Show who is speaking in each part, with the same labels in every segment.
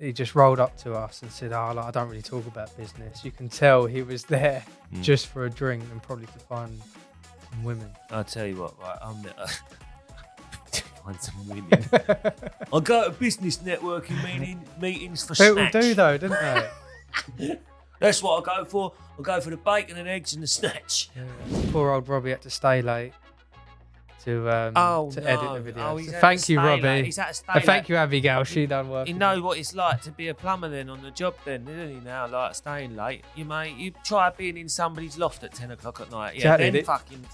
Speaker 1: he just rolled up to us and said, "Oh, like, I don't really talk about business." You can tell he was there just for a drink and probably to find some women.
Speaker 2: I'll tell you what, right? I'm find some women. I go to business networking meetings for
Speaker 1: People
Speaker 2: snatch.
Speaker 1: do though, don't they?
Speaker 2: That's what I go for. I go for the bacon and eggs and the snatch.
Speaker 1: Yeah. Poor old Robbie had to stay late to edit the video.
Speaker 2: he's
Speaker 1: So
Speaker 2: had
Speaker 1: thank
Speaker 2: to
Speaker 1: you,
Speaker 2: stay
Speaker 1: Robbie.
Speaker 2: late. He's had to stay
Speaker 1: And thank
Speaker 2: late.
Speaker 1: you, Abigail. She done work.
Speaker 2: You know what it's like to be a plumber then on the job then, isn't he now? Like staying late. You try being in somebody's loft at 10 o'clock at night. Yeah,
Speaker 1: Exactly.
Speaker 2: then fucking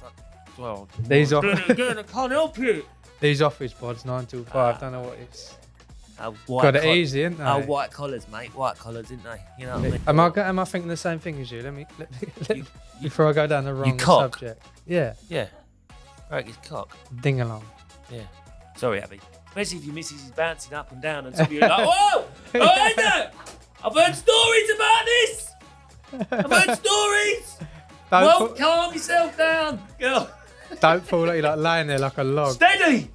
Speaker 2: well.
Speaker 1: These are-
Speaker 2: I can't help you.
Speaker 1: These office pods, 9 till 5. Don't know what it's.
Speaker 2: White
Speaker 1: Got it easy, ain't they?
Speaker 2: Oh, white collars, mate. White collars, isn't they? You know what I mean?
Speaker 1: Am I thinking the same thing as you? Let me before I go down the wrong
Speaker 2: cock.
Speaker 1: subject. Yeah.
Speaker 2: Yeah. Break his cock.
Speaker 1: Ding along.
Speaker 2: Yeah. Sorry, Abby. Especially if your missus is bouncing up and down until you're like, whoa! Oh, is it? I've heard stories about this! I've heard stories! Well, calm yourself down, girl.
Speaker 1: Don't fall like you're like laying there like a log.
Speaker 2: Steady!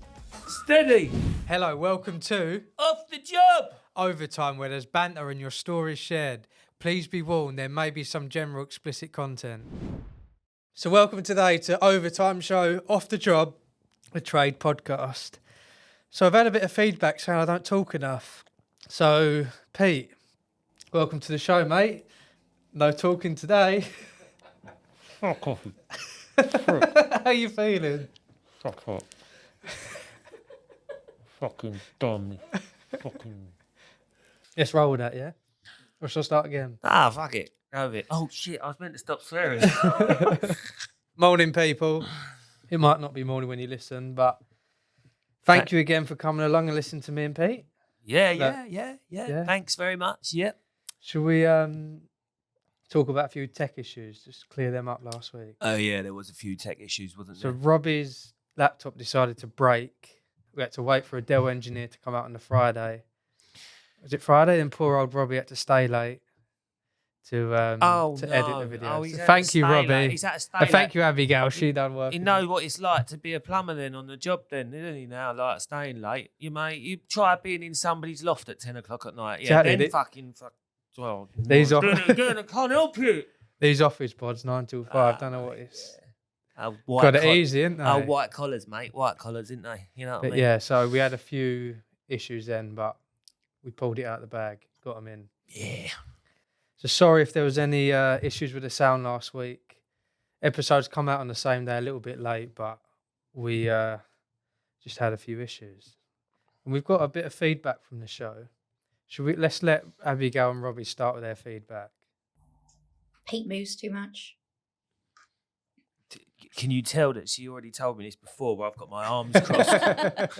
Speaker 2: Steady!
Speaker 1: Hello, welcome to
Speaker 2: Off the job!
Speaker 1: Overtime, where there's banter and your stories shared. Please be warned, there may be some general explicit content. So welcome today to Overtime Show, Off the Job, a trade podcast. So I've had a bit of feedback saying I don't talk enough. So, Pete, welcome to the show, mate. No talking today.
Speaker 3: Fuck off.
Speaker 1: How you feeling?
Speaker 3: Fuck off. Fucking dumb. Fucking.
Speaker 1: Let's roll with that, yeah? Or shall I start again?
Speaker 2: Ah, fuck it. Go with it. Oh, shit. I was meant to stop swearing.
Speaker 1: Morning, people. It might not be morning when you listen, but thank you again for coming along and listening to me and Pete.
Speaker 2: Yeah.
Speaker 1: Yeah.
Speaker 2: Thanks very much. Yep.
Speaker 1: Should we talk about a few tech issues? Just clear them up last week.
Speaker 2: Oh, yeah. There was a few tech issues, wasn't
Speaker 1: So
Speaker 2: there?
Speaker 1: Robbie's laptop decided to break. We had to wait for a Dell engineer to come out on the Friday. Was it Friday? Then poor old Robbie had to stay late to edit the video.
Speaker 2: Oh, he's
Speaker 1: So
Speaker 2: had
Speaker 1: thank
Speaker 2: to
Speaker 1: you,
Speaker 2: stay
Speaker 1: Robbie.
Speaker 2: late. He's had to stay
Speaker 1: And thank
Speaker 2: late.
Speaker 1: you, Abigail. She done work.
Speaker 2: You know what it's like to be a plumber then on the job then, isn't he now? Like staying late. You try being in somebody's loft at 10 o'clock at night. Yeah,
Speaker 1: Exactly.
Speaker 2: then well,
Speaker 1: These are-
Speaker 2: I can't help you.
Speaker 1: These office pods, 9 till 5. Don't know what it's.
Speaker 2: White
Speaker 1: Got it easy, ain't they?
Speaker 2: Oh, white collars, mate. White collars, isn't they? You know what I
Speaker 1: But
Speaker 2: mean?
Speaker 1: yeah, so we had a few issues then, but we pulled it out of the bag, got them in.
Speaker 2: Yeah.
Speaker 1: So sorry if there was any issues with the sound last week. Episodes come out on the same day, a little bit late, but we just had a few issues. And we've got a bit of feedback from the show. Let's let Abigail and Robbie start with their feedback.
Speaker 4: Pete moves too much.
Speaker 2: Can you tell that she already told me this before where I've got my arms crossed?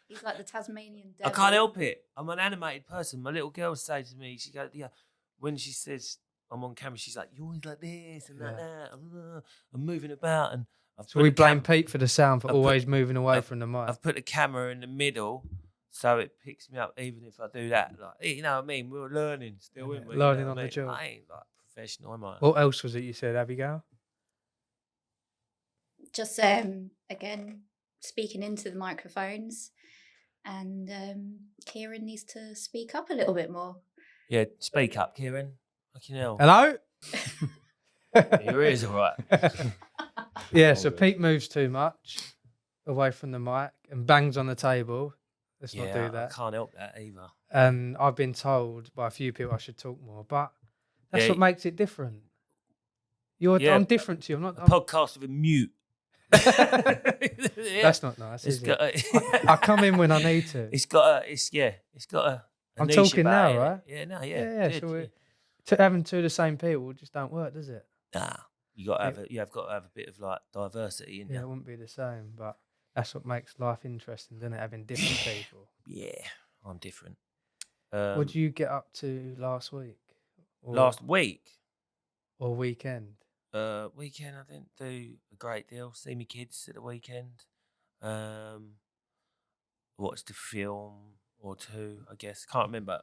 Speaker 4: He's like the Tasmanian
Speaker 2: I
Speaker 4: devil.
Speaker 2: can't help it. I'm an animated person. My little girl says to me, she goes, yeah, when she says I'm on camera, she's like, you're always like this and like that. I'm moving about. And
Speaker 1: So we blame Pete for the sound for always moving away from the mic.
Speaker 2: I've put the camera in the middle so it picks me up even if I do that. Like, you know what I mean? We're learning still,
Speaker 1: Yeah,
Speaker 2: aren't we?
Speaker 1: learning
Speaker 2: You know
Speaker 1: on
Speaker 2: what I
Speaker 1: the
Speaker 2: mean?
Speaker 1: job.
Speaker 2: I ain't like professional, am I?
Speaker 1: What else was it you said, Abigail?
Speaker 4: Just again speaking into the microphones, and Keiran needs to speak up a little bit more.
Speaker 2: Yeah, speak up, Keiran. Fucking hell.
Speaker 1: Hello?
Speaker 2: Your ears are right.
Speaker 1: Yeah, so Pete moves too much away from the mic and bangs on the table. Let's not do
Speaker 2: I
Speaker 1: that.
Speaker 2: can't help that either.
Speaker 1: And I've been told by a few people I should talk more, but that's
Speaker 2: Yeah.
Speaker 1: what makes it different.
Speaker 2: Yeah,
Speaker 1: I'm different to you. I'm not.
Speaker 2: A podcast with a mute. Yeah.
Speaker 1: That's not nice.
Speaker 2: It's
Speaker 1: Is
Speaker 2: got
Speaker 1: it?
Speaker 2: a,
Speaker 1: I come in when I need to.
Speaker 2: it's got a
Speaker 1: I'm
Speaker 2: niche
Speaker 1: talking
Speaker 2: about
Speaker 1: now,
Speaker 2: it.
Speaker 1: right?
Speaker 2: Yeah, no,
Speaker 1: Yeah.
Speaker 2: good,
Speaker 1: So
Speaker 2: yeah.
Speaker 1: having two of the same people just don't work, does it?
Speaker 2: Nah, you have got to have a bit of like diversity in
Speaker 1: Yeah, it
Speaker 2: you.
Speaker 1: wouldn't be the same, but that's what makes life interesting, doesn't it? Having different people.
Speaker 2: Yeah, I'm different.
Speaker 1: What did you get up to last week?
Speaker 2: Last week,
Speaker 1: weekend?
Speaker 2: weekend I didn't do a great deal. See me kids at the weekend. Watched a film or two, I guess. Can't remember.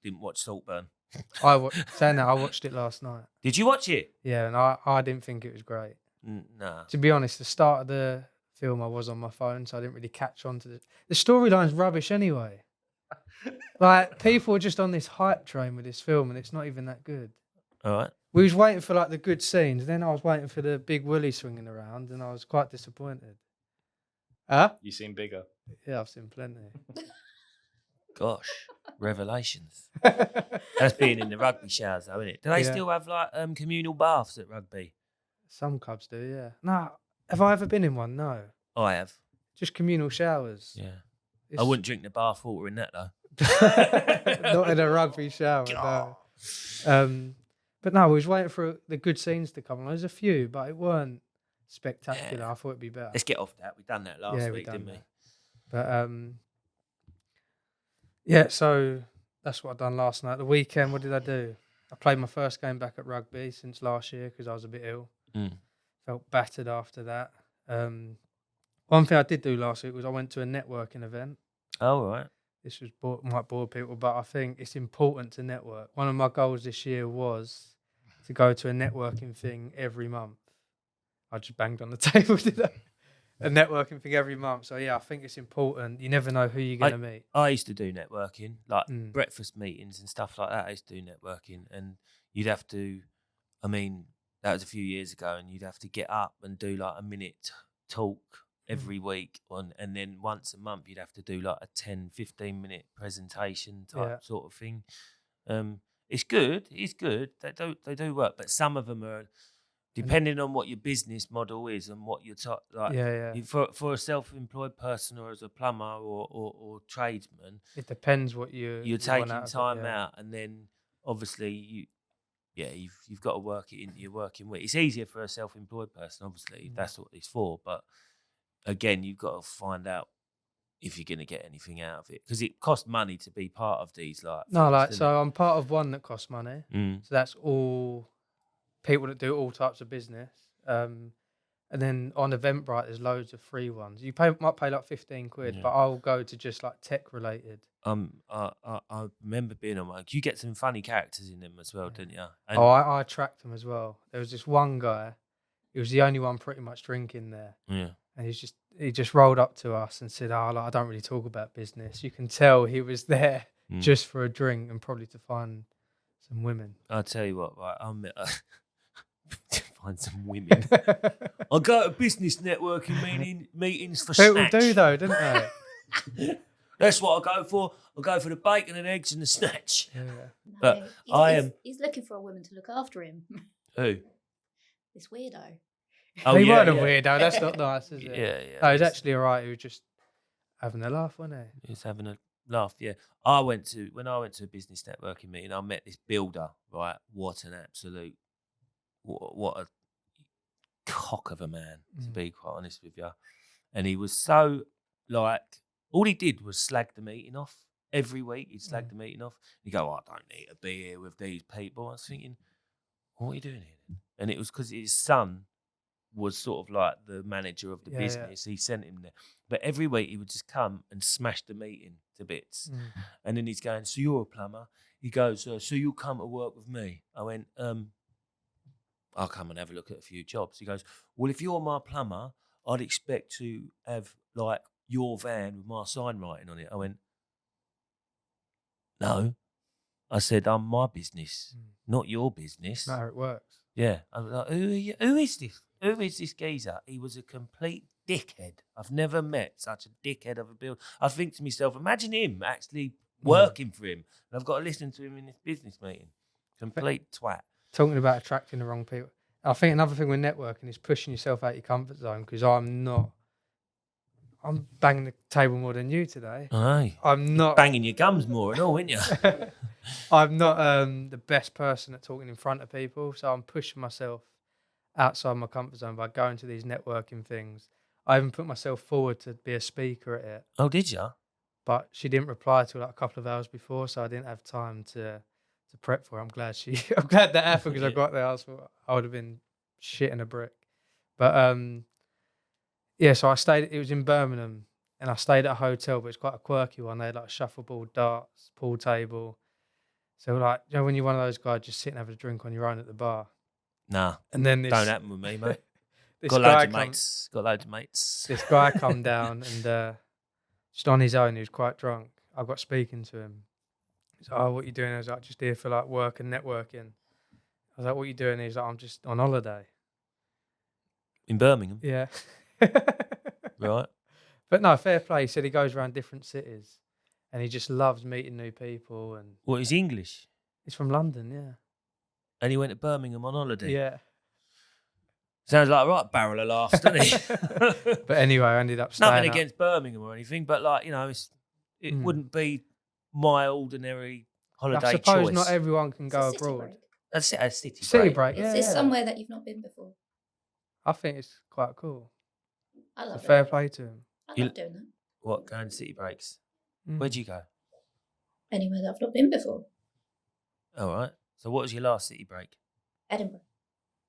Speaker 2: Didn't watch Saltburn.
Speaker 1: Saying that, I watched it last night.
Speaker 2: Did you watch it?
Speaker 1: Yeah, and I didn't think it was great.
Speaker 2: Nah.
Speaker 1: To be honest, the start of the film I was on my phone, so I didn't really catch on to the storyline's rubbish anyway. Like, people are just on this hype train with this film, and it's not even that good.
Speaker 2: All right.
Speaker 1: We was waiting for like the good scenes, then I was waiting for the big willy swinging around, and I was quite disappointed. Huh?
Speaker 5: You seem bigger.
Speaker 1: Yeah, I've seen plenty.
Speaker 2: Gosh, revelations. That's being in the rugby showers, though, isn't it? Do they
Speaker 1: Yeah.
Speaker 2: still have like communal baths at rugby?
Speaker 1: Some clubs do, yeah. No, have I ever been in one? No.
Speaker 2: I have.
Speaker 1: Just communal showers.
Speaker 2: Yeah.
Speaker 1: It's
Speaker 2: I wouldn't drink the bath water in that though.
Speaker 1: not in a rugby shower, no. But no, we was waiting for the good scenes to come on. There's a few, but it weren't spectacular.
Speaker 2: Yeah.
Speaker 1: I thought it'd be better.
Speaker 2: Let's get off that. We've done that last
Speaker 1: Yeah,
Speaker 2: week,
Speaker 1: done
Speaker 2: didn't we?
Speaker 1: that. But yeah, so that's what I done last night. The weekend, what did I do? I played my first game back at rugby since last year because I was a bit ill. Felt battered after that. One thing I did do last week was I went to a networking event.
Speaker 2: Oh, right.
Speaker 1: This might bore people, but I think it's important to network. One of my goals this year was to go to a networking thing every month. I just banged on the table, did I? A networking thing every month. So yeah, I think it's important. You never know who you're going to meet.
Speaker 2: I used to do networking, like breakfast meetings and stuff like that. I used to do networking, and you'd have to, I mean, that was a few years ago, and you'd have to get up and do like a minute talk every week and then once a month you'd have to do like a 10-15 minute presentation type sort of thing. It's good, they do work, but some of them are depending on what your business model is and what you're for a self-employed person or as a plumber or tradesman,
Speaker 1: it depends what you're
Speaker 2: taking time out, and then obviously you've got to work it into your working week. It's easier for a self-employed person, obviously. That's what it's for, but again, you've got to find out if you're going to get anything out of it, because it costs money to be part of these.
Speaker 1: So I'm part of one that costs money. So that's all people that do all types of business. And then on Eventbrite, there's loads of free ones. You might pay like 15 quid, but I'll go to just like tech related.
Speaker 2: I remember being on one. You get some funny characters in them as well, didn't you? And
Speaker 1: I tracked them as well. There was this one guy. He was the only one pretty much drinking there. Yeah. And he just rolled up to us and said, I don't really talk about business. You can tell he was there just for a drink and probably to find some women.
Speaker 2: I'll tell you what, right? To find some women. I'll go to business networking meetings for snatch.
Speaker 1: People do though, don't they?
Speaker 2: That's what I go for. I'll go for the bacon and eggs and the snatch.
Speaker 1: Yeah.
Speaker 2: But
Speaker 4: he's looking for a woman to look after him.
Speaker 2: Who?
Speaker 4: This weirdo.
Speaker 1: Oh, he wasn't a weirdo. That's not nice, is it?
Speaker 2: Yeah.
Speaker 1: No, he's actually all right. He was just having a laugh, wasn't he?
Speaker 2: He was having a laugh, yeah. When I went to a business networking meeting, I met this builder, right? What an absolute, what a cock of a man, to be quite honest with you. And he was so, like, all he did was slag the meeting off. Every week he'd slag the meeting off. He'd go, I don't need to be here with these people. I was thinking, what are you doing here then? And it was because his son was sort of like the manager of the business. He sent him there. But every week he would just come and smash the meeting to bits. And then he's going, so you're a plumber? He goes, so you'll come to work with me? I went, I'll come and have a look at a few jobs. He goes, well, if you're my plumber, I'd expect to have like your van with my sign writing on it. I went, no. I said, I'm my business, not your business.
Speaker 1: Not how it works.
Speaker 2: Yeah. I was like, who is this? Who is this geezer? He was a complete dickhead. I've never met such a dickhead of a builder. I think to myself, imagine him actually working for him. And I've got to listen to him in this business meeting. Complete twat.
Speaker 1: Talking about attracting the wrong people. I think another thing with networking is pushing yourself out your comfort zone, because I'm banging the table more than you today.
Speaker 2: Aye.
Speaker 1: I'm not
Speaker 2: banging your gums more and all, aren't you?
Speaker 1: I'm not the best person at talking in front of people, so I'm pushing myself outside my comfort zone by going to these networking things. I even put myself forward to be a speaker at it.
Speaker 2: Oh, did you?
Speaker 1: But she didn't reply till like a couple of hours before, so I didn't have time to prep for it. I'm glad that happened, because I got there. I would have been shit in a brick. But so I stayed. It was in Birmingham, and I stayed at a hotel, but it's quite a quirky one. They had like a shuffleboard, darts, pool table. So like, when you're one of those guys just sit and have a drink on your own at the bar.
Speaker 2: Nah,
Speaker 1: and then this
Speaker 2: don't happen with me, mate.
Speaker 1: Got loads of mates. This guy come down and just on his own, he was quite drunk. I got speaking to him. He's like, "Oh, what you doing?" I was like, "Just here for like work and networking." I was like, "What you doing?" He's like, "I'm just on holiday."
Speaker 2: In Birmingham,
Speaker 1: Yeah.
Speaker 2: right?
Speaker 1: But no, fair play. He said he goes around different cities and he just loves meeting new people. And
Speaker 2: What is English?
Speaker 1: he's from London, yeah.
Speaker 2: And he went to Birmingham on holiday.
Speaker 1: Yeah.
Speaker 2: Sounds like a right barrel of laughs, doesn't he?
Speaker 1: But anyway, I ended up staying
Speaker 2: Nothing
Speaker 1: up.
Speaker 2: against Birmingham or anything, but like, you know, it wouldn't be my ordinary holiday
Speaker 1: I suppose
Speaker 2: choice.
Speaker 1: not everyone can
Speaker 4: It's
Speaker 1: go
Speaker 4: a city
Speaker 1: abroad.
Speaker 4: break.
Speaker 2: That's it, a city
Speaker 1: City
Speaker 2: break.
Speaker 1: break, yeah.
Speaker 4: It's
Speaker 1: yeah.
Speaker 4: somewhere that you've not been before.
Speaker 1: I think it's quite cool.
Speaker 4: I
Speaker 1: So
Speaker 4: love
Speaker 1: fair
Speaker 4: it.
Speaker 1: play to him.
Speaker 4: I
Speaker 2: You-
Speaker 4: love doing that.
Speaker 2: What, going to city breaks?
Speaker 1: Mm.
Speaker 2: Where'd you go?
Speaker 4: Anywhere that I've not been before.
Speaker 2: All right. So what was your last city break?
Speaker 4: Edinburgh.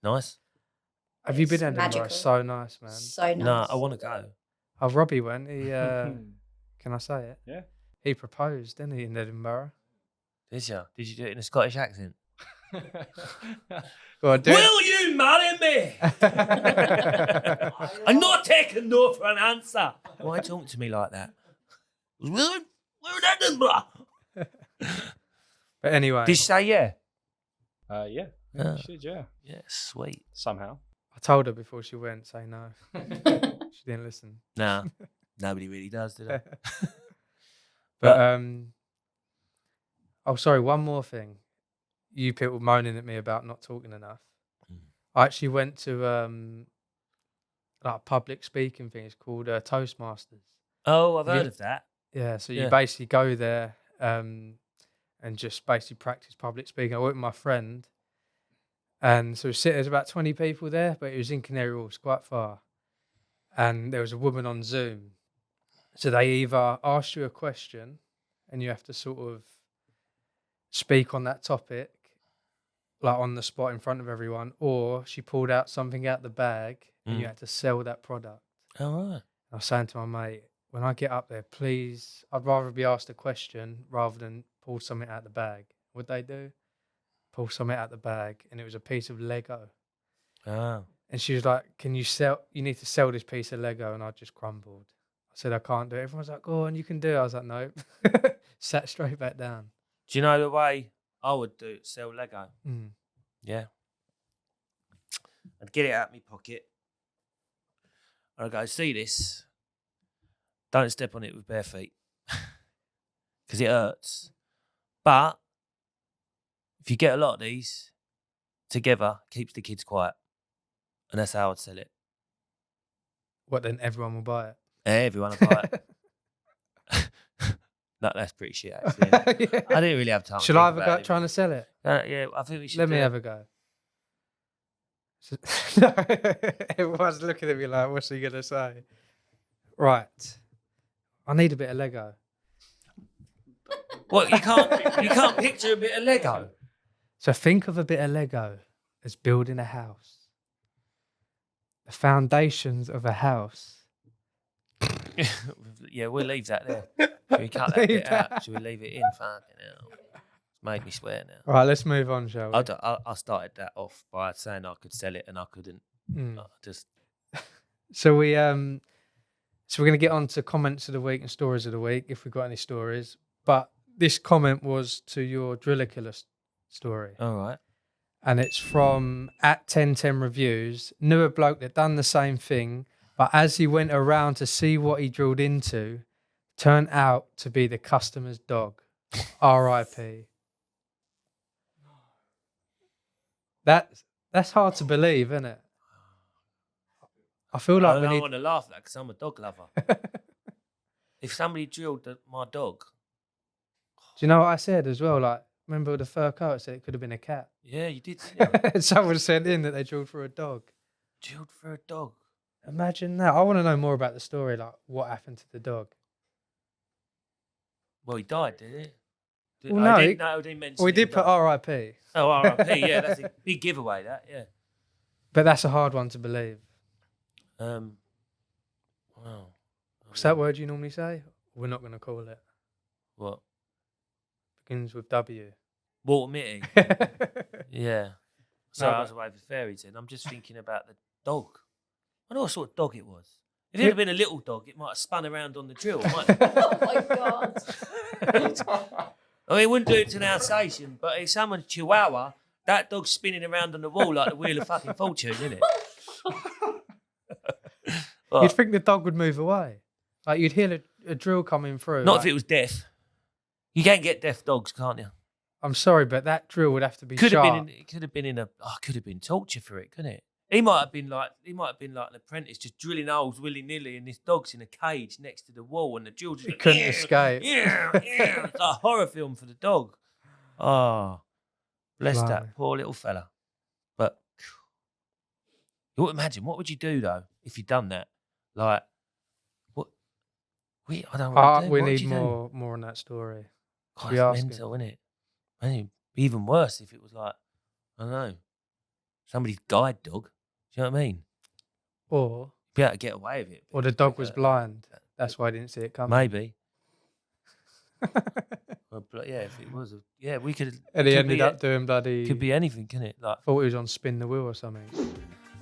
Speaker 2: Nice?
Speaker 1: Have you
Speaker 4: It's
Speaker 1: been to Edinburgh?
Speaker 4: magical.
Speaker 1: It's so nice, man.
Speaker 4: So nice.
Speaker 2: No, I want to go.
Speaker 1: Oh, Robbie went. He, can I say it?
Speaker 3: Yeah.
Speaker 1: He proposed, didn't he, in Edinburgh?
Speaker 2: Did you? Did you do it in a Scottish accent?
Speaker 1: Go on, do
Speaker 2: Will you marry me? I'm not taking no for an answer. Why talk to me like that? We're in Edinburgh.
Speaker 1: But anyway,
Speaker 2: Did you say yeah?
Speaker 3: Yeah.
Speaker 2: Yeah.
Speaker 3: You should, yeah.
Speaker 2: Yeah, sweet.
Speaker 3: Somehow.
Speaker 1: I told her before she went, say no. She didn't listen.
Speaker 2: Nah, nobody really does, do they?
Speaker 1: But oh, sorry, one more thing. You people moaning at me about not talking enough. I actually went to like a public speaking thing. It's called Toastmasters.
Speaker 2: Oh, I've
Speaker 1: Have
Speaker 2: heard
Speaker 1: you-
Speaker 2: of that.
Speaker 1: Yeah, so
Speaker 2: Yeah.
Speaker 1: you basically go there and just basically practice public speaking. I went with my friend, and so there's about 20 people there, but it was in Canary Wharf, quite far. And there was a woman on Zoom. So they either ask you a question and you have to sort of speak on that topic, like on the spot in front of everyone, or she pulled out something out the bag and you had to sell that product.
Speaker 2: All right.
Speaker 1: I was saying to my mate, when I get up there, please, I'd rather be asked a question rather than pull something out the bag. What they do? Pull something out the bag, and it was a piece of Lego.
Speaker 2: Oh.
Speaker 1: And she was like, "Can you sell? You need to sell this piece of Lego." And I just crumbled. I said, "I can't do it." Everyone was like, "Go on, you can do it." I was like, "Nope." Sat straight back down.
Speaker 2: Do you know the way I would do it? Sell Lego.
Speaker 1: Mm.
Speaker 2: Yeah. I'd get it out of my pocket. I'd go, see this? Don't step on it with bare feet. Because it hurts. But if you get a lot of these together, keeps the kids quiet. And that's how I'd sell it.
Speaker 1: What then? Everyone will buy it.
Speaker 2: Everyone will buy it. No, that's pretty shit, actually.
Speaker 1: Yeah.
Speaker 2: I didn't really have time.
Speaker 1: Shall I have a go at trying to sell it?
Speaker 2: Yeah, I think we should.
Speaker 1: Let me
Speaker 2: do
Speaker 1: have
Speaker 2: it.
Speaker 1: a go. No, everyone's looking at me like, what's he gonna say? Right, I need a bit of Lego.
Speaker 2: What, you can't picture a bit of Lego?
Speaker 1: So think of a bit of Lego as building a house. The foundations of a house.
Speaker 2: Yeah, we'll leave that there. Should we cut that
Speaker 1: Leave
Speaker 2: bit
Speaker 1: that.
Speaker 2: out? Should we leave it in? Fucking hell. It's made me swear now.
Speaker 1: Right, let's move on, shall we?
Speaker 2: I started that off by saying I could sell it and I couldn't.
Speaker 1: Mm.
Speaker 2: I just
Speaker 1: So we're gonna get on to comments of the week and stories of the week if we've got any stories. But this comment was to your Driller Killer story.
Speaker 2: all right.
Speaker 1: And it's from at 1010 Reviews. Knew a bloke that done the same thing, but as he went around to see what he drilled into, turned out to be the customer's dog. R.I.P. That's hard to believe, isn't it? I feel like
Speaker 2: I
Speaker 1: we
Speaker 2: don't
Speaker 1: need.
Speaker 2: want to laugh at that because I'm a dog lover. If somebody drilled my dog,
Speaker 1: Do you know what I said as well? Like, remember with the fur coat? I said it could have been a cat.
Speaker 2: yeah, you did. Didn't you?
Speaker 1: Someone sent in that they drilled for a dog.
Speaker 2: Drilled for a dog.
Speaker 1: Imagine that. I want to know more about the story, like what happened to the dog.
Speaker 2: Well, he died, did he?
Speaker 1: Well, no,
Speaker 2: I
Speaker 1: he-
Speaker 2: didn't mention.
Speaker 1: We
Speaker 2: it,
Speaker 1: did
Speaker 2: but-
Speaker 1: put R.I.P.
Speaker 2: Oh, R.I.P. Yeah, that's a big giveaway. That, yeah.
Speaker 1: But that's a hard one to believe.
Speaker 2: Wow.
Speaker 1: What's that word you normally say? We're not going to call it.
Speaker 2: What?
Speaker 1: Begins with W.
Speaker 2: Water mitting. Yeah. So
Speaker 1: No,
Speaker 2: I
Speaker 1: but-
Speaker 2: was away with fairies, and I'm just thinking about the dog. I know what sort of dog it was. If it had been a little dog, it might have spun around on the drill. Mightn't
Speaker 4: Oh my god.
Speaker 2: I mean, it wouldn't do it to an Alsatian, but if someone's Chihuahua, that dog's spinning around on the wall like the Wheel of fucking Fortune, isn't it?
Speaker 1: You'd think the dog would move away. Like you'd hear a drill coming through.
Speaker 2: Not if it was deaf. You can't get deaf dogs, can't you?
Speaker 1: I'm sorry, but that drill would have to be
Speaker 2: Could have
Speaker 1: sharp.
Speaker 2: been torture for it, couldn't it? He might have been like an apprentice, just drilling holes willy nilly, and this dog's in a cage next to the wall, and the drill just
Speaker 1: Couldn't escape.
Speaker 2: Yeah, it's like a horror film for the dog. Oh, bless
Speaker 1: Blimey.
Speaker 2: that poor little fella. But you imagine, what would you do though if you'd done that? Like, what? I don't know.
Speaker 1: We need more on that story.
Speaker 2: God,
Speaker 1: We
Speaker 2: it's
Speaker 1: ask
Speaker 2: mental, isn't it? I think it'd be even worse if it was like, I don't know, somebody's guide dog. Do you know what I mean?
Speaker 1: Or
Speaker 2: Be able to get away with it.
Speaker 1: or the dog was blind. That's why I didn't see it coming.
Speaker 2: Maybe. Well, but yeah, if it was, we could.
Speaker 1: And he ended up doing bloody.
Speaker 2: Could be anything, couldn't it? Like,
Speaker 1: Thought he was on spin the wheel or something.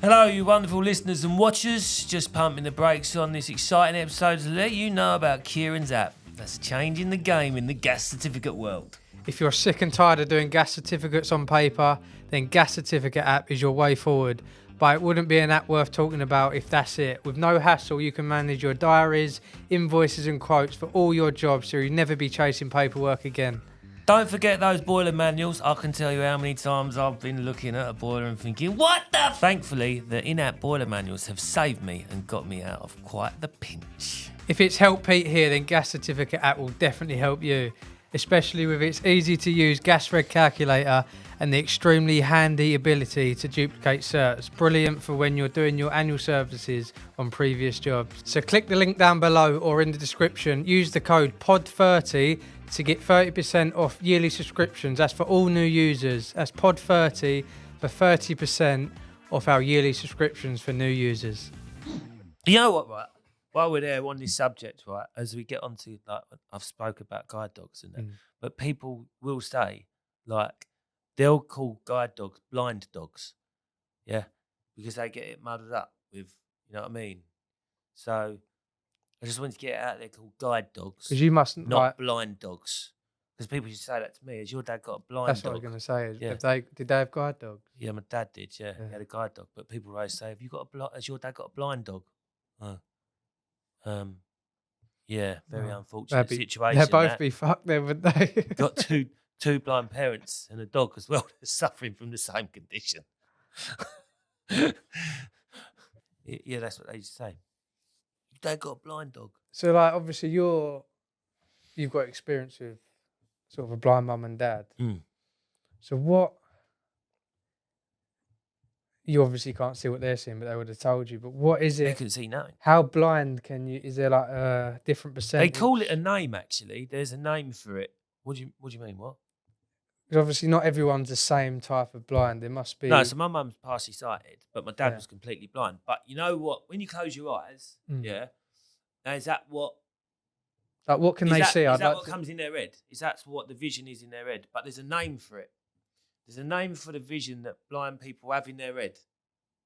Speaker 2: hello, you wonderful listeners and watchers. Just pumping the brakes on this exciting episode to let you know about Keiran's app. That's changing the game in the gas certificate world.
Speaker 1: If you're sick and tired of doing gas certificates on paper, then Gas Certificate app is your way forward. But it wouldn't be an app worth talking about if that's it. With no hassle, you can manage your diaries, invoices and quotes for all your jobs so you'll never be chasing paperwork again.
Speaker 2: Don't forget those boiler manuals. I can tell you how many times I've been looking at a boiler and thinking, what the? Thankfully, the in-app boiler manuals have saved me and got me out of quite the pinch.
Speaker 1: If it's helped Pete here, then Gas Certificate app will definitely help you, especially with its easy-to-use gas reg calculator and the extremely handy ability to duplicate certs. Brilliant for when you're doing your annual services on previous jobs. So click the link down below or in the description. Use the code POD30 to get 30% off yearly subscriptions. That's for all new users. That's POD30 for 30% off our yearly subscriptions for new users.
Speaker 2: You know what, right? While we're there on this subject, right, as we get onto, like, I've spoke about guide dogs and that, but people will say, like, they'll call guide dogs blind dogs, yeah, because they get it muddled up with, you know what I mean? So I just wanted to get it out there called guide dogs.
Speaker 1: Because you mustn't,
Speaker 2: not blind dogs. Because people should say that to me. Has your dad got a blind dog?
Speaker 1: That's what I was going to say.
Speaker 2: Yeah.
Speaker 1: Did they have guide dogs?
Speaker 2: Yeah, my dad did, yeah. He had a guide dog. But people always say, has your dad got a blind dog? Yeah, very unfortunate situation.
Speaker 1: They'd both be fucked then, wouldn't they?
Speaker 2: Got two blind parents and a dog as well that's suffering from the same condition. Yeah, that's what they used to say. Your dad got a blind dog.
Speaker 1: So, like, obviously, you've got experience with sort of a blind mum and dad. So what? You obviously can't see what they're seeing, but they would have told you. But what is it?
Speaker 2: They can see nothing.
Speaker 1: How blind can you? Is there like a different percentage?
Speaker 2: They call it a name, actually. There's a name for it. What do you mean? What?
Speaker 1: Because obviously not everyone's the same type of blind. There must be.
Speaker 2: No, so my mum's partially sighted, but my dad was completely blind. But you know what? When you close your eyes, now is that what?
Speaker 1: Like, what can they see?
Speaker 2: Is that what comes in their head? Is that what the vision is in their head? But there's a name for it. There's a name for the vision that blind people have in their head.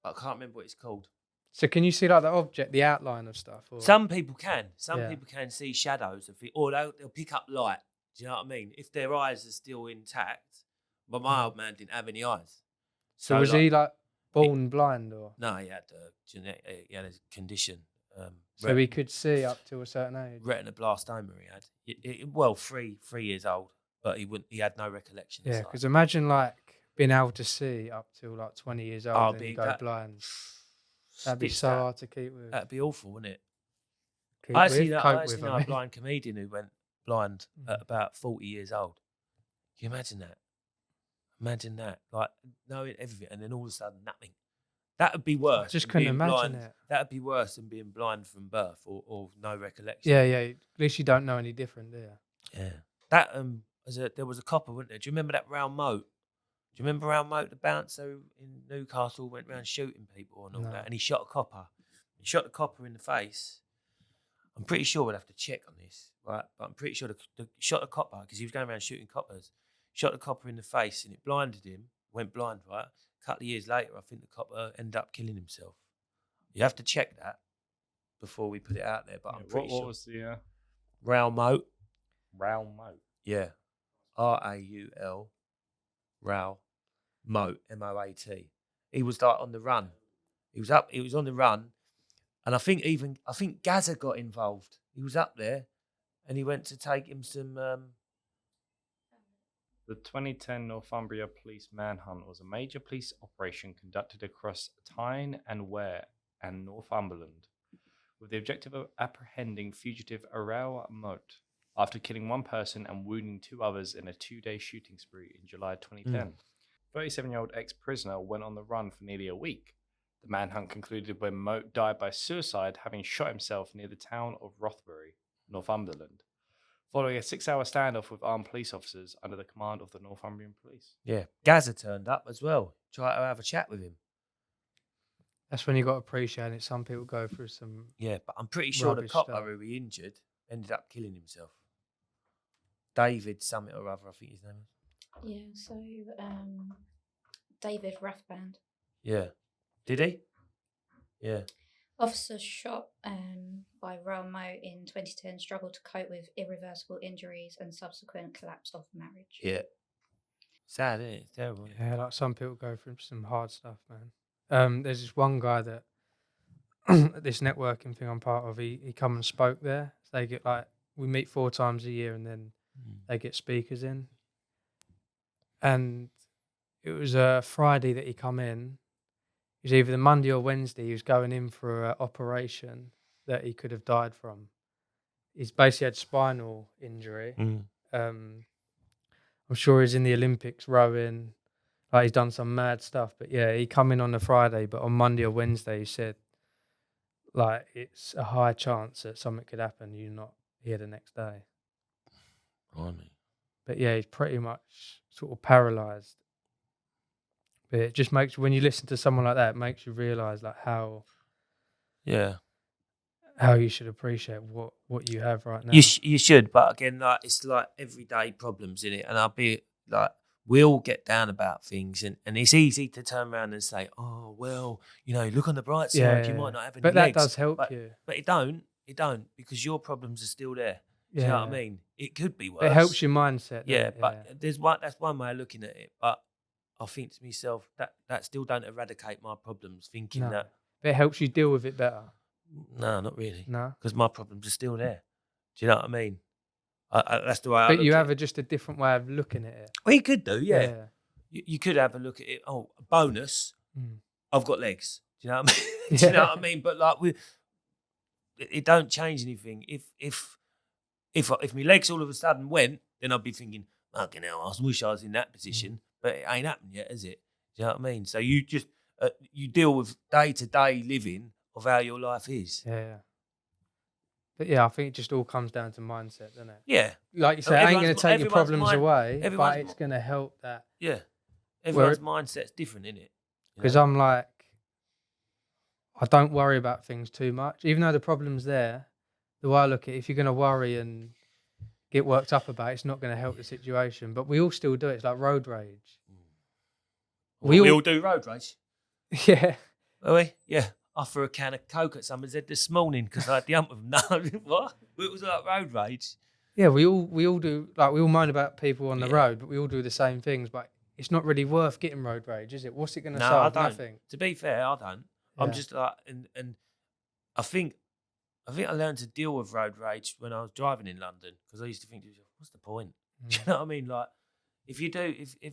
Speaker 2: But I can't remember what it's called.
Speaker 1: So can you see like the object, the outline of stuff? Or?
Speaker 2: Some people can. Some people can see shadows of it, or they'll pick up light. Do you know what I mean? If their eyes are still intact, but my old man didn't have any eyes.
Speaker 1: So was he like born blind or?
Speaker 2: No, he had he had a condition.
Speaker 1: So he could see up to a certain age.
Speaker 2: Retinoblastoma he had. 3 years old, but he had no recollection.
Speaker 1: Yeah, because imagine like being able to see up till like 20 years old and go blind. That'd be so hard to keep with.
Speaker 2: That'd be awful, wouldn't it? I actually know a blind comedian who went blind at about 40 years old. Can you imagine that? Imagine that, like knowing everything and then all of a sudden nothing. That would be worse.
Speaker 1: I just couldn't imagine it.
Speaker 2: That would be worse than being blind from birth or no recollection.
Speaker 1: Yeah. At least you don't know any different, do you?
Speaker 2: Yeah. That there was a copper, wasn't there? Do you remember that round moat? Do you remember round moat, the bouncer in Newcastle went around shooting people and all that, and he shot a copper. He shot the copper in the face. I'm pretty sure we'll have to check on this, right? But I'm pretty sure the shot a copper because he was going around shooting coppers. Shot the copper in the face and it blinded him. Went blind, right? A couple of years later, I think the copper ended up killing himself. You have to check that. before we put it out there, but I'm
Speaker 5: Yeah,
Speaker 2: pretty
Speaker 5: what
Speaker 2: sure.
Speaker 5: was the
Speaker 2: Raul Moat.
Speaker 5: Raul Moat?
Speaker 2: Yeah. Raul. Raul Moat. Moat. He was like on the run. He was on the run. And I think Gaza got involved. He was up there and he went to take him some
Speaker 5: The 2010 Northumbria police manhunt was a major police operation conducted across Tyne and Ware and Northumberland with the objective of apprehending fugitive Raul Moat after killing one person and wounding 2 others in a 2-day shooting spree in July 2010. 37-year-old ex-prisoner went on the run for nearly a week. The manhunt concluded when Moat died by suicide, having shot himself near the town of Rothbury, Northumberland, following a 6-hour standoff with armed police officers under the command of the Northumbrian police.
Speaker 2: Yeah, Gaza turned up as well. Tried to have a chat with him.
Speaker 1: That's when you got to appreciate it. Some people go through some.
Speaker 2: Yeah, but I'm pretty sure the
Speaker 1: Rubbish
Speaker 2: copper
Speaker 1: stuff.
Speaker 2: who he injured ended up killing himself. David something or other, I think his name is.
Speaker 4: Yeah, so David Rathband.
Speaker 2: Yeah. Did he? Yeah.
Speaker 4: Officers shot by Raul Moat in 2010 struggled to cope with irreversible injuries and subsequent collapse of marriage.
Speaker 2: Yeah. Sad, isn't it? It's terrible. Isn't it?
Speaker 1: Yeah, like some people go through some hard stuff, man. There's this one guy that this networking thing I'm part of. He come and spoke there. So they get we meet 4 times a year, and then they get speakers in. And it was a Friday that he come in. It was either the Monday or Wednesday. He was going in for an operation that he could have died from. He's basically had spinal injury. I'm sure he's in the Olympics rowing. Like he's done some mad stuff. But yeah, he come in on the Friday, but on Monday or Wednesday he said, like, it's a high chance that something could happen. You're not here the next day.
Speaker 2: Blimey.
Speaker 1: But yeah, he's pretty much sort of paralysed. But it just makes, when you listen to someone like that, it makes you realise like how you should appreciate what you have right now.
Speaker 2: You should, but again, like it's like everyday problems in it, and I'll be like, we all get down about things, and it's easy to turn around and say, oh well, look on the bright side, you might not have any
Speaker 1: but
Speaker 2: legs.
Speaker 1: That does help you.
Speaker 2: But it don't, because your problems are still there. Do you know what I mean? It could be worse.
Speaker 1: It helps your mindset.
Speaker 2: Yeah, but that's one way of looking at it. But I think to myself that still don't eradicate my problems. Thinking that
Speaker 1: it helps you deal with it better.
Speaker 2: No, not really.
Speaker 1: No,
Speaker 2: because my problems are still there. Do you know what I mean? That's the way. I
Speaker 1: but you have
Speaker 2: it.
Speaker 1: just a different way of looking at it.
Speaker 2: Well, you could do, yeah. You could have a look at it. Oh, a bonus. I've got legs. Do you know what I mean? Do you know what I mean? But like it don't change anything. If my legs all of a sudden went, then I'd be thinking, fucking hell, I wish I was in that position. But it ain't happened yet, is it? Do you know what I mean? So you just you deal with day-to-day living of how your life is.
Speaker 1: Yeah. But yeah, I think it just all comes down to mindset, doesn't it?
Speaker 2: Yeah.
Speaker 1: Like you say, it ain't going to take your problems away, but it's going to help that.
Speaker 2: Yeah. Everyone's mindset's different, isn't it?
Speaker 1: Because I'm like, I don't worry about things too much. Even though the problem's there, the way I look at it, if you're going to worry and get worked up about it, it's not going to help the situation. But we all still do it. It's like road rage.
Speaker 2: We all do road rage.
Speaker 1: Yeah.
Speaker 2: Are we? Yeah. I threw a can of Coke at someone's head this morning because I had the hump of no. What? It was like road rage.
Speaker 1: Yeah, we all do. Like we all moan about people on the road, but we all do the same things. But it's not really worth getting road rage, is it? What's it going to solve?
Speaker 2: I don't.
Speaker 1: Nothing.
Speaker 2: To be fair, I don't.
Speaker 1: Yeah.
Speaker 2: I'm just like, and I think I learned to deal with road rage when I was driving in London because I used to think, what's the point? Do you know what I mean? Like, if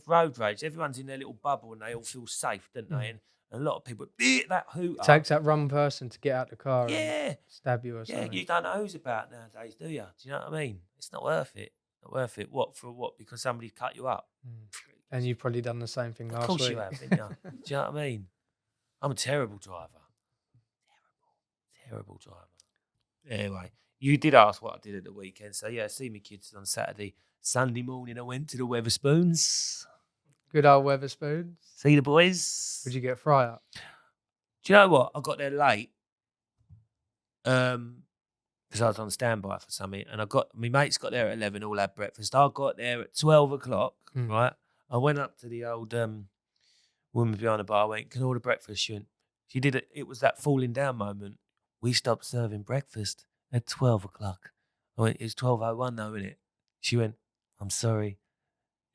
Speaker 2: road rage, everyone's in their little bubble and they all feel safe, don't they? And a lot of people, that hoot.
Speaker 1: It takes that wrong person to get out the car
Speaker 2: and
Speaker 1: stab you or something.
Speaker 2: Yeah, you don't know who's about nowadays, do you? Do you know what I mean? It's not worth it. Not worth it. What? For what? Because somebody cut you up.
Speaker 1: And you've probably done the same thing last week.
Speaker 2: Of course you have, didn't you? Do you know what I mean? I'm a terrible driver. Terrible driver. Anyway, you did ask what I did at the weekend. So, yeah, I see my kids on Saturday. Sunday morning, I went to the Weatherspoons.
Speaker 1: Good old Weatherspoons.
Speaker 2: See the boys.
Speaker 1: Would you get a fry up?
Speaker 2: Do you know what? I got there late because I was on standby for something. And my mates got there at 11, all had breakfast. I got there at 12 o'clock, right? I went up to the old woman behind the bar. I went, can I order breakfast? She went, she did it. It was that falling down moment we stopped serving breakfast at 12 o'clock. I went, it's 12:01 though, isn't it? She went, I'm sorry,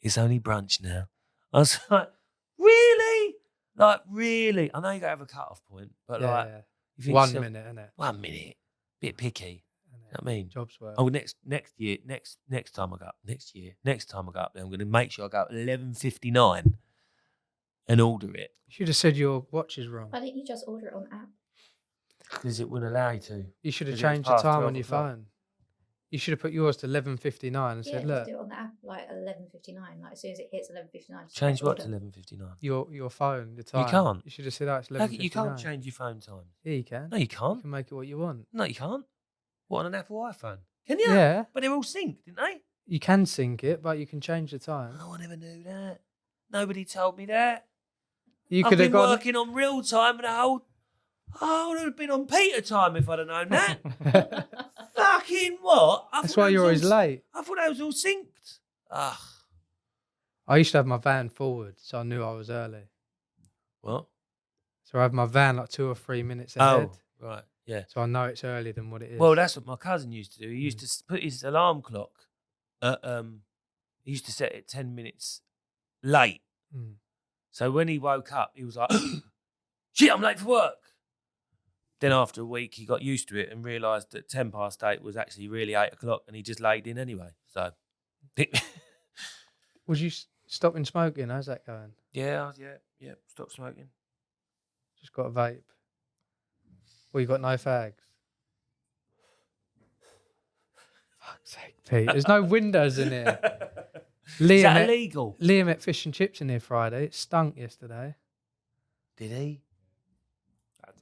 Speaker 2: it's only brunch now. I was like, really? Like, really? I know you got to have a cut-off point, but like, you think
Speaker 1: 1 minute, innit?
Speaker 2: 1 minute. Bit picky. You know what I mean?
Speaker 1: Job's work.
Speaker 2: Oh, next time I go up, next time I go up there, I'm going to make sure I go at 11:59 and order it.
Speaker 1: You should have said your watch is wrong.
Speaker 4: Why didn't you just order it on app?
Speaker 2: Because it wouldn't allow you to.
Speaker 1: You should have
Speaker 2: 'Cause it was
Speaker 1: changed the
Speaker 2: past
Speaker 1: time
Speaker 2: 12
Speaker 1: on your
Speaker 2: o'clock.
Speaker 1: phone. You should have put yours to 11:59 and
Speaker 4: Yeah,
Speaker 1: said,
Speaker 4: just
Speaker 1: look,
Speaker 4: do it on the app, like 11:59. Like, as soon as it hits 11:59. just
Speaker 2: Change
Speaker 4: press
Speaker 2: what to
Speaker 4: order.
Speaker 2: 11:59?
Speaker 1: your phone, the time.
Speaker 2: can't.
Speaker 1: You should have said, oh, it's
Speaker 2: How
Speaker 1: 11:59.
Speaker 2: can- You can't change your phone time.
Speaker 1: Yeah, you can.
Speaker 2: No, you
Speaker 1: You
Speaker 2: can't.
Speaker 1: can make it what you want.
Speaker 2: No, you can't. What, on an Apple iPhone? Can you?
Speaker 1: Yeah.
Speaker 2: But they're all synced, didn't they?
Speaker 1: You can sync it, but you can change the time.
Speaker 2: Oh, I never knew that. Nobody told me that.
Speaker 1: You
Speaker 2: I've
Speaker 1: could have
Speaker 2: been
Speaker 1: got.
Speaker 2: working on real time and the whole. Oh, I would have been on Peter time if I'd have known that. Fucking what?
Speaker 1: That's why you're always late.
Speaker 2: I thought that was all synced. Ugh.
Speaker 1: I used to have my van forward, so I knew I was early.
Speaker 2: What?
Speaker 1: So I have my van like 2 or 3 minutes ahead.
Speaker 2: Oh, right. Yeah.
Speaker 1: So I know it's earlier than what it is.
Speaker 2: Well, that's what my cousin used to do. He used to put his alarm clock at, he used to set it 10 minutes late.
Speaker 1: Mm.
Speaker 2: So when he woke up, he was like, shit, I'm late for work. Then after a week, he got used to it and realised that 8:10 was actually really 8 o'clock and he just laid in anyway. So,
Speaker 1: Was you stopping smoking? How's that going?
Speaker 2: yeah, stop smoking.
Speaker 1: Just got a vape. Well, you got no fags. Fuck's sake, Pete. There's no windows in here.
Speaker 2: Is that illegal?
Speaker 1: Liam ate fish and chips in here Friday. It stunk yesterday.
Speaker 2: Did he?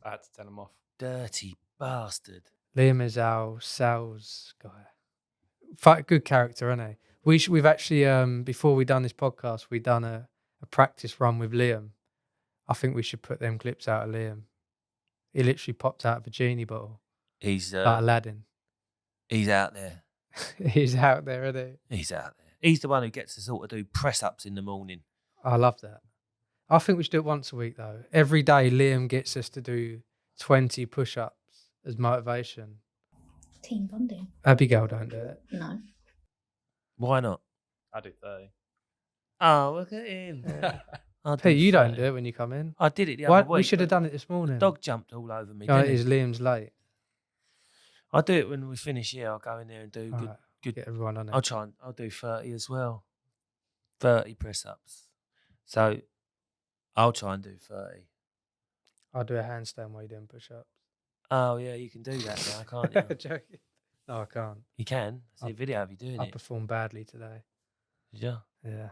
Speaker 5: I had to tell him off.
Speaker 2: Dirty bastard.
Speaker 1: Liam is our sales guy. Good character, isn't he? We've actually, before we done this podcast, we done a practice run with Liam. I think we should put them clips out of Liam. He literally popped out of a genie bottle.
Speaker 2: He's
Speaker 1: Like Aladdin.
Speaker 2: he's out there.
Speaker 1: He's out there, isn't he?
Speaker 2: He's out there. He's the one who gets to sort of do press ups in the morning.
Speaker 1: I love that. I think we should do it once a week, though. Every day, Liam gets us to do 20 push-ups as motivation.
Speaker 4: Team bonding.
Speaker 1: Abigail don't do it.
Speaker 4: No.
Speaker 2: Why not?
Speaker 5: I do 30.
Speaker 2: Oh, look at him. I
Speaker 1: Pete, you don't
Speaker 2: 30.
Speaker 1: do it when you come in.
Speaker 2: I did it the
Speaker 1: Why,
Speaker 2: other week.
Speaker 1: we should have
Speaker 2: but
Speaker 1: done it this morning.
Speaker 2: Dog jumped all over me.
Speaker 1: No, it
Speaker 2: didn't
Speaker 1: is
Speaker 2: he?
Speaker 1: Liam's late.
Speaker 2: I'll do it when we finish here. I'll go in there and do
Speaker 1: All right,
Speaker 2: good.
Speaker 1: get everyone on it.
Speaker 2: I'll do 30 as well. 30 press ups. So I'll try and do 30.
Speaker 1: I'll do a handstand while you're doing push-ups.
Speaker 2: Oh, yeah, you can do that now, can't you?
Speaker 1: Joking. No, I can't.
Speaker 2: You can. I see a video of you doing
Speaker 1: I
Speaker 2: it.
Speaker 1: performed badly today.
Speaker 2: Yeah.
Speaker 1: Yeah.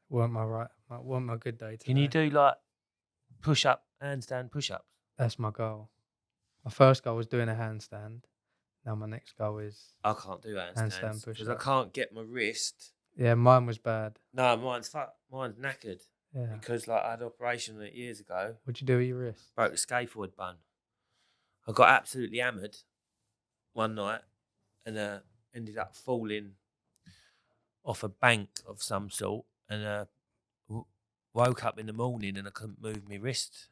Speaker 1: Weren't my good day today.
Speaker 2: Can you do like push up, handstand push ups?
Speaker 1: That's my goal. My first goal was doing a handstand. Now my next goal is...
Speaker 2: I can't do handstands
Speaker 1: push
Speaker 2: because I
Speaker 1: ups.
Speaker 2: can't get my wrist.
Speaker 1: Yeah, mine was bad.
Speaker 2: No, mine's knackered
Speaker 1: Yeah.
Speaker 2: because like I had an operation on it years ago.
Speaker 1: What'd you do with your wrist?
Speaker 2: Broke the scaphoid bone. I got absolutely hammered one night and ended up falling off a bank of some sort and woke up in the morning and I couldn't move my wrist.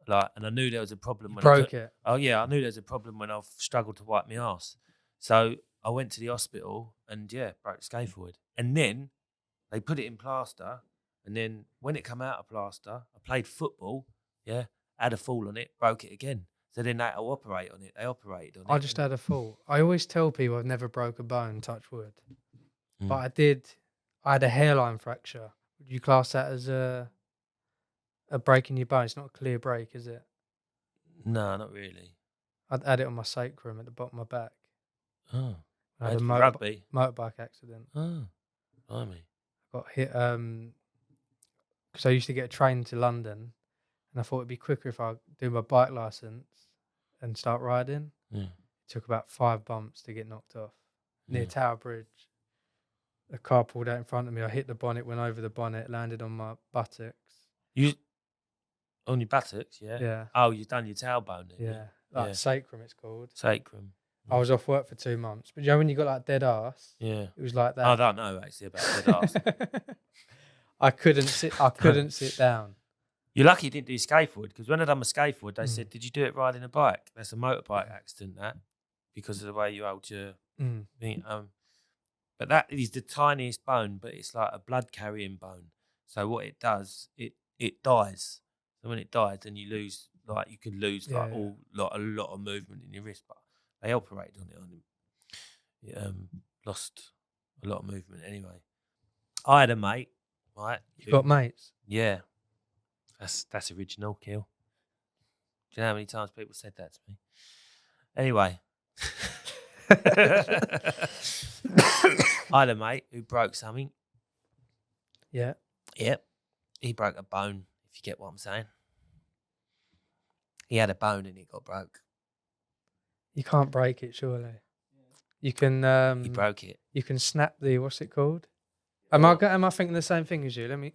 Speaker 2: And I knew there was a problem when
Speaker 1: Broke it.
Speaker 2: Oh yeah, I knew there was a problem when I struggled to wipe my arse. So I went to the hospital and yeah, broke the scaphoid. And then they put it in plaster. And then when it come out of plaster, I played football. Yeah, had a fall on it, broke it again. So then they had to operate on it. They operated on it.
Speaker 1: I just had a fall. I always tell people I've never broke a bone, touch wood.
Speaker 2: Mm.
Speaker 1: But I did. I had a hairline fracture. Would you class that as a break in your bone? It's not a clear break, is it?
Speaker 2: No, not really.
Speaker 1: I'd had it on my sacrum at the bottom of my back.
Speaker 2: Oh,
Speaker 1: I had a
Speaker 2: rugby.
Speaker 1: motorbike accident.
Speaker 2: Oh, blimey.
Speaker 1: Got hit because I used to get a train to London, and I thought it'd be quicker if I do my bike license and start riding.
Speaker 2: Yeah.
Speaker 1: It took about 5 bumps to get knocked off near
Speaker 2: Yeah.
Speaker 1: Tower Bridge. A car pulled out in front of me. I hit the bonnet, went over the bonnet, landed on my buttocks.
Speaker 2: You on your buttocks, yeah?
Speaker 1: Yeah,
Speaker 2: Oh, you've done your tailbone, then,
Speaker 1: yeah. Like
Speaker 2: Yeah.
Speaker 1: sacrum, it's called.
Speaker 2: Sacrum.
Speaker 1: I was off work for 2 months, but you know when you got like dead ass,
Speaker 2: Yeah.
Speaker 1: it was like that.
Speaker 2: I don't know actually about dead ass.
Speaker 1: I couldn't sit. I couldn't sit down.
Speaker 2: You're lucky you didn't do skateboard, because when I done my skateboard, they said, "Did you do it riding a bike?" That's a motorbike accident, that, because of the way you hold your thing. But that is the tiniest bone, but it's like a blood carrying bone. So what it does, it dies. So when it dies, then you lose, like you could lose a lot of movement in your wrist. But they operated on it on him. Lost a lot of movement anyway. I had a mate, right?
Speaker 1: You got mates?
Speaker 2: Yeah. That's original, Kill. Do you know how many times people said that to me? Anyway. I had a mate who broke something.
Speaker 1: Yeah.
Speaker 2: Yep. He broke a bone, if you get what I'm saying. He had a bone and it got broke.
Speaker 1: You can't break it, surely. You can.
Speaker 2: He broke it.
Speaker 1: You can snap the, what's it called? Am I thinking the same thing as you? Let me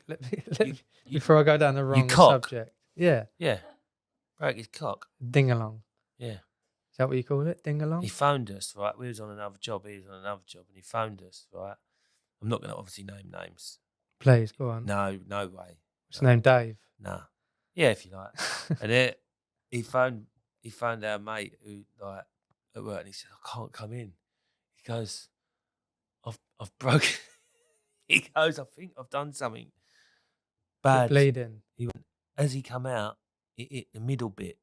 Speaker 1: before I go down the wrong subject. Yeah.
Speaker 2: Yeah. Broke his cock.
Speaker 1: Ding-along.
Speaker 2: Yeah.
Speaker 1: Is that what you call it? Ding-along?
Speaker 2: He phoned us, right? We was on another job. He was on another job, and he phoned us, right? I'm not going to obviously name names.
Speaker 1: Please, go on.
Speaker 2: No way.
Speaker 1: What's his name? Dave?
Speaker 2: Nah. Yeah, if you like. And he phoned our mate who, like, at work, and he said, "I can't come in." He goes, I've broken. He goes, "I think I've done something bad."
Speaker 1: You're bleeding.
Speaker 2: He went, as he come out, it hit the middle bit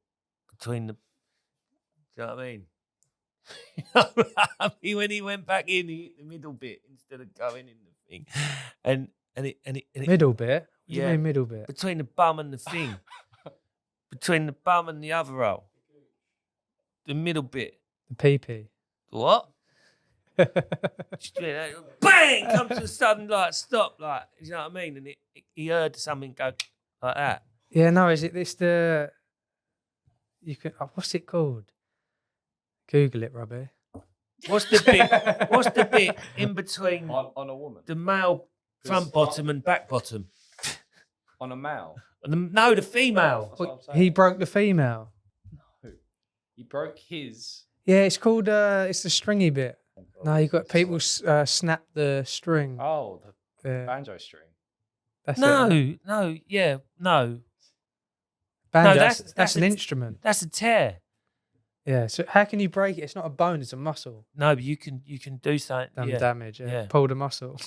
Speaker 2: between the. Do you know what I mean? When he went back in, he hit the middle bit instead of going in the thing, and it
Speaker 1: Middle bit. What do you
Speaker 2: Yeah.
Speaker 1: mean middle bit?
Speaker 2: between the bum and the thing, between the bum and the other hole, the middle bit.
Speaker 1: The pee-pee.
Speaker 2: What? Just doing that, bang! Comes to a sudden like stop, like, you know what I mean? And he heard something go like that.
Speaker 1: Yeah, no, is it this the? You can. Oh, what's it called? Google it, Robbie.
Speaker 2: What's the bit in between
Speaker 5: On a woman.
Speaker 2: the male front bottom and back bottom?
Speaker 5: On a male.
Speaker 2: No, the female.
Speaker 5: That's what I'm saying.
Speaker 1: He broke the female.
Speaker 5: No. He broke his.
Speaker 1: Yeah, it's called. It's the stringy bit. No, you got people snap the string.
Speaker 5: Oh, the
Speaker 1: Yeah.
Speaker 5: banjo string.
Speaker 1: That's
Speaker 2: No,
Speaker 1: it.
Speaker 2: no, yeah, no.
Speaker 1: Banjo,
Speaker 2: No,
Speaker 1: that's an instrument.
Speaker 2: That's a tear.
Speaker 1: Yeah. So how can you break it? It's not a bone. It's a muscle.
Speaker 2: No, but you can do something.
Speaker 1: Done
Speaker 2: Yeah.
Speaker 1: damage. Yeah.
Speaker 2: Yeah.
Speaker 1: Pulled a muscle.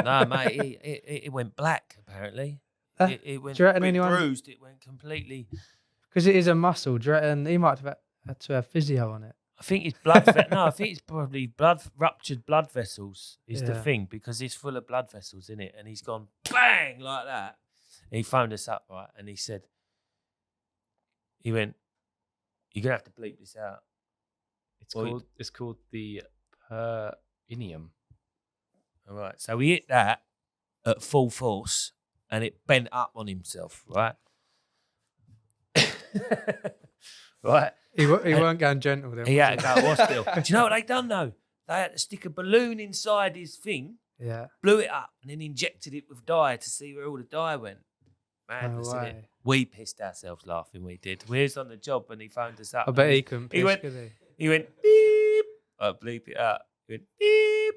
Speaker 2: No, mate, it went black apparently. It went
Speaker 1: do you reckon anyone?
Speaker 2: bruised. It went completely.
Speaker 1: Because it is a muscle. Do you reckon he might have had to have physio on it?
Speaker 2: I think it's blood. No, I think it's probably ruptured blood vessels is the
Speaker 1: Yeah.
Speaker 2: thing, because it's full of blood vessels in it, and he's gone bang like that. And he phoned us up, right, and he said, he went, "You're gonna have to bleep this out."
Speaker 5: It's called the perineum.
Speaker 2: All right, so we hit that at full force, and it bent up on himself, right? Right.
Speaker 1: He weren't going gentle then.
Speaker 2: He
Speaker 1: was
Speaker 2: had to go to hospital. Do you know what they done though? They had to stick a balloon inside his thing,
Speaker 1: Yeah.
Speaker 2: blew it up, and then injected it with dye to see where all the dye went. Madness,
Speaker 1: No
Speaker 2: innit?
Speaker 1: way.
Speaker 2: We pissed ourselves laughing, we did. We was on the job when he phoned us up.
Speaker 1: I bet he couldn't
Speaker 2: He
Speaker 1: piss,
Speaker 2: went-
Speaker 1: could he?
Speaker 2: He went, beep. I bleep it out. He went, beep.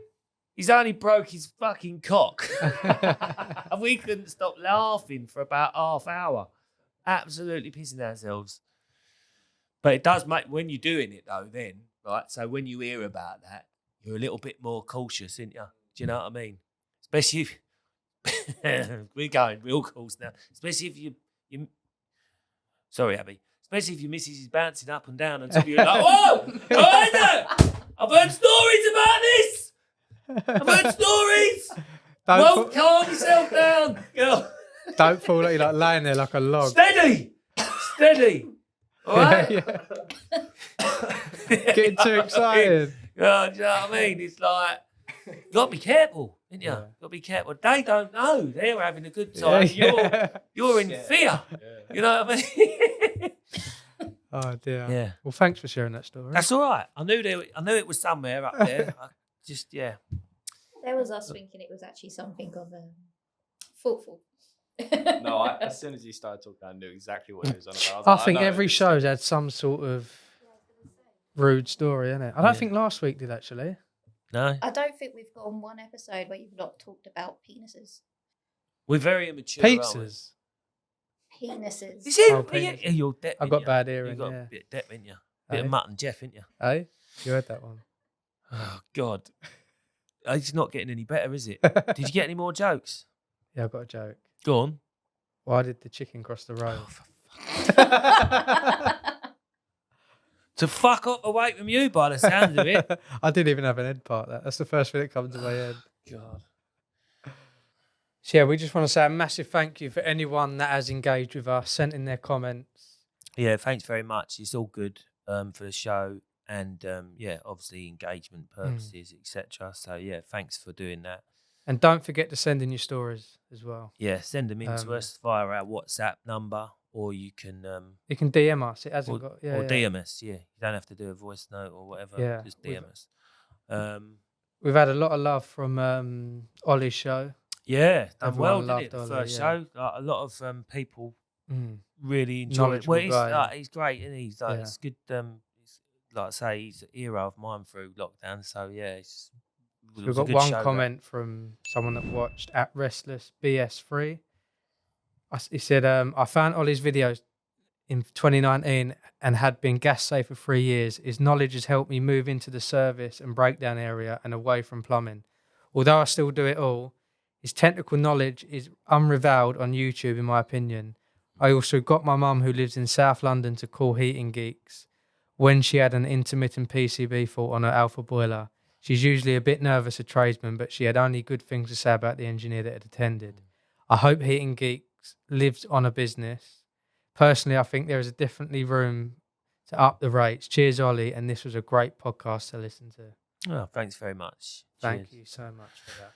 Speaker 2: He's only broke his fucking cock. And we couldn't stop laughing for about half hour. Absolutely pissing ourselves. But it does make, when you're doing it though, then, right? So when you hear about that, you're a little bit more cautious, aren't you? Do you know what I mean? Especially if we're going real course now. Especially if you sorry, Abby. Especially if your missus is bouncing up and down until you're like, whoa! What is it? I've heard stories about this! I've heard stories! Won't calm yourself down, girl.
Speaker 1: Don't fall like you're like laying there like a log.
Speaker 2: Steady! Steady! All right?
Speaker 1: Yeah. Getting too excited.
Speaker 2: Yeah, do you know what I mean? It's like, you got to be careful, ain't you?
Speaker 1: Yeah.
Speaker 2: Got to be careful. They don't know. They're having a good time.
Speaker 1: Yeah.
Speaker 2: You're in fear.
Speaker 5: Yeah.
Speaker 2: You know what I mean?
Speaker 1: Oh dear.
Speaker 2: Yeah.
Speaker 1: Well, thanks for sharing that story.
Speaker 2: That's all right. I knew it was somewhere up there. I just, yeah.
Speaker 4: There was us thinking it was actually something of a thoughtful.
Speaker 5: No, as soon as he started talking, I knew exactly what he was on about. was
Speaker 1: I
Speaker 5: like,
Speaker 1: think
Speaker 5: know
Speaker 1: every
Speaker 5: this.
Speaker 1: show's had some sort of rude story, innit? I don't
Speaker 2: Yeah.
Speaker 1: think last week did actually.
Speaker 2: No?
Speaker 4: I don't think we've gone one episode where you've not talked about penises.
Speaker 2: We're very immature, aren't we?
Speaker 1: Pizzas.
Speaker 4: Penises.
Speaker 2: Is it?
Speaker 1: Oh,
Speaker 2: Yeah,
Speaker 1: penis.
Speaker 2: you're deaf.
Speaker 1: I got
Speaker 2: ain't
Speaker 1: bad
Speaker 2: you?
Speaker 1: hearing,
Speaker 2: You got
Speaker 1: yeah.
Speaker 2: a bit of depth, ain't you? Bit
Speaker 1: Hey?
Speaker 2: of mutton Jeff, ain't you?
Speaker 1: Hey, you heard that one?
Speaker 2: Oh God, it's not getting any better, is it? Did you get any more jokes?
Speaker 1: Yeah, I got a joke.
Speaker 2: Go on.
Speaker 1: Why did the chicken cross the road?
Speaker 2: To fuck up away from you, by the sounds of it.
Speaker 1: I didn't even have an end part. That's the first thing that comes to my head.
Speaker 2: God.
Speaker 1: So yeah, we just want to say a massive thank you for anyone that has engaged with us, sent in their comments.
Speaker 2: Yeah, thanks very much. It's all good for the show, and yeah, obviously engagement purposes, etc. So yeah, thanks for doing that.
Speaker 1: And don't forget to send in your stories as well.
Speaker 2: Yeah, send them in to us via our WhatsApp number, or you can
Speaker 1: DM us. It hasn't
Speaker 2: or,
Speaker 1: got yeah.
Speaker 2: or DM us. Yeah, you don't have to do a voice note or whatever.
Speaker 1: Yeah,
Speaker 2: Just DM us.
Speaker 1: We've had a lot of love from Ollie's show.
Speaker 2: Yeah, done
Speaker 1: Everyone
Speaker 2: well, didn't
Speaker 1: loved
Speaker 2: it? The
Speaker 1: Ollie,
Speaker 2: first
Speaker 1: yeah.
Speaker 2: show, a lot of people
Speaker 1: Mm.
Speaker 2: really enjoyed it.
Speaker 1: Knowledgeable
Speaker 2: Well,
Speaker 1: guy.
Speaker 2: he's great, and he's like
Speaker 1: Yeah.
Speaker 2: it's good. He's, like I say, he's a hero of mine through lockdown. So yeah, it
Speaker 1: So we've
Speaker 2: was a
Speaker 1: got
Speaker 2: good
Speaker 1: one
Speaker 2: show, that.
Speaker 1: comment from someone that watched at Restless BS3. He said, I found Ollie's videos in 2019 and had been gas safe for 3 years. His knowledge has helped me move into the service and breakdown area and away from plumbing. Although I still do it all, his technical knowledge is unrivaled on YouTube, in my opinion. I also got my mum, who lives in South London, to call Heating Geeks when she had an intermittent PCB fault on her Alpha boiler. She's usually a bit nervous at Tradesman, but she had only good things to say about the engineer that had attended. I hope Heating Geeks lives on a business. Personally, I think there is a definitely room to up the rates. Cheers, Ollie, and this was a great podcast to listen to.
Speaker 2: Oh, thanks very much.
Speaker 1: Thank
Speaker 2: Cheers.
Speaker 1: you so much for that.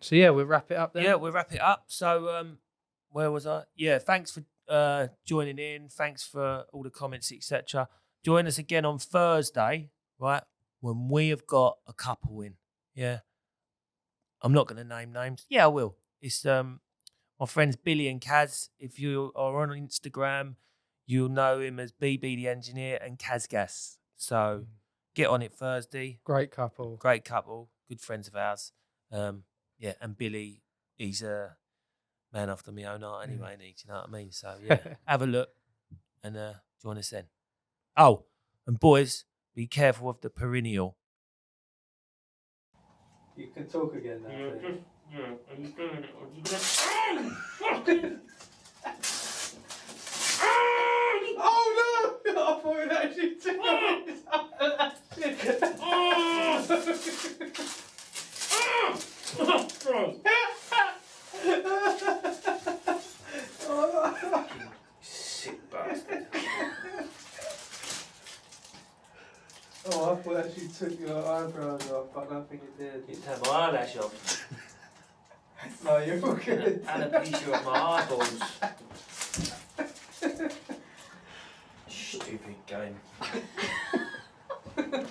Speaker 1: So yeah, we'll wrap it up then.
Speaker 2: Yeah, we'll wrap it up. So where was I? Yeah, thanks for joining in. Thanks for all the comments, etc. Join us again on Thursday, right? When we have got a couple in. Yeah. I'm not going to name names. Yeah, I will. It's my friends Billy and Kaz. If you are on Instagram, you'll know him as BB the Engineer and Kaz Gas. So get on it Thursday.
Speaker 1: Great couple.
Speaker 2: Great couple. Good friends of ours. Yeah, and Billy, he's a man after my own heart anyway, do you know what I mean? So yeah, have a look and join us then. Oh, and boys, be careful of the perennial.
Speaker 1: You can talk again now.
Speaker 3: Are you doing it? Are you gonna...
Speaker 1: Oh no! I thought it actually took
Speaker 2: Sick bastard.
Speaker 1: Oh, I thought it actually took your eyebrows off, but I don't think it did.
Speaker 2: You take my eyelash off.
Speaker 1: No, you're all good.
Speaker 2: Alopecia of my eyeballs. Stupid game.